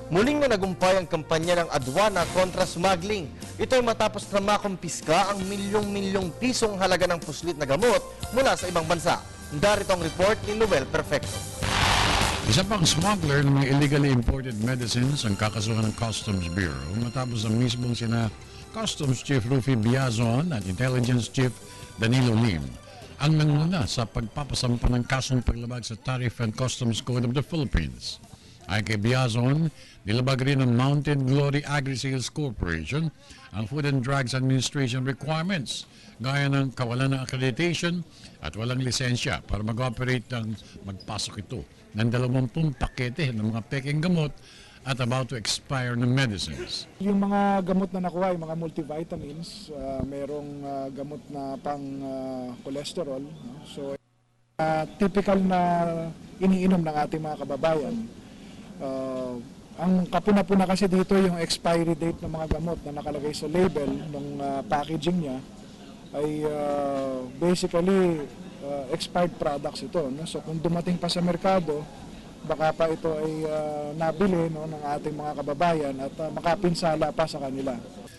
Muling na nagumpay ang kampanya ng Adwana kontra smuggling. Ito ay matapos na makumpiska ang milyong-milyong pisong halaga ng puslit na gamot mula sa ibang bansa. Darito ang report ni Noel Perfecto. Isa pang smuggler ng mga illegally imported medicines ang kakasuhan ng Customs Bureau matapos ang mismong sina Customs Chief Rufy Biazon at Intelligence Chief Danilo Lim ang nanguna sa pagpapasampa ng kasong paglabag sa Tariff and Customs Code of the Philippines. Ay kay Biazon, nilabag rin ng Mountain Glory Agri-Sales Corporation ang Food and Drugs Administration requirements gaya ng kawalan ng accreditation at walang lisensya para mag-operate ng magpasok ito ng 20 pakete ng mga peking gamot at about to expire ng medicines. Yung mga gamot na nakuha, yung mga multivitamins, merong gamot na pang cholesterol. No? So, typical na iniinom ng ating mga kababayan. Ang kapuna-puna kasi dito yung expiry date ng mga gamot na nakalagay sa label ng packaging niya ay basically expired products ito. No? So kung dumating pa sa merkado, baka pa ito ay nabili no, ng ating mga kababayan at makapinsala pa sa kanila.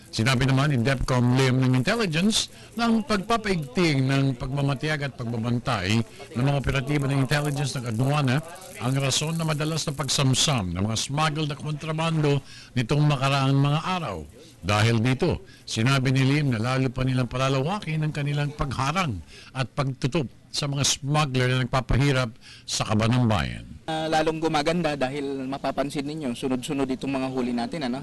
Sinabi naman ni DepCom Lim ng Intelligence na ang pagpapaigting ng pagmamatiyag at pagbabantay ng mga operatiba ng intelligence ng Adwana ang rason na madalas na pagsamsam ng mga smuggled na kontrabando nitong makaraang mga araw. Dahil dito, sinabi ni Lim na lalo pa nilang palalawakin ang kanilang pagharang at pagtutup sa mga smuggler na nagpapahirap sa kaban ng bayan. Lalong gumaganda dahil mapapansin ninyo, sunod-sunod itong mga huli natin. Ano?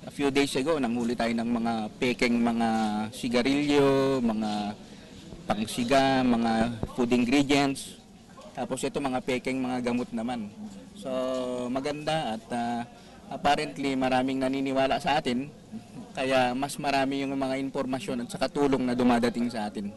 A few days ago, nanghuli tayo ng mga pekeng mga sigarilyo, mga pangsiga, mga food ingredients. Tapos ito mga pekeng mga gamot naman. So maganda at apparently maraming naniniwala sa atin. Kaya mas marami yung mga impormasyon at saka tulong na dumadating sa atin.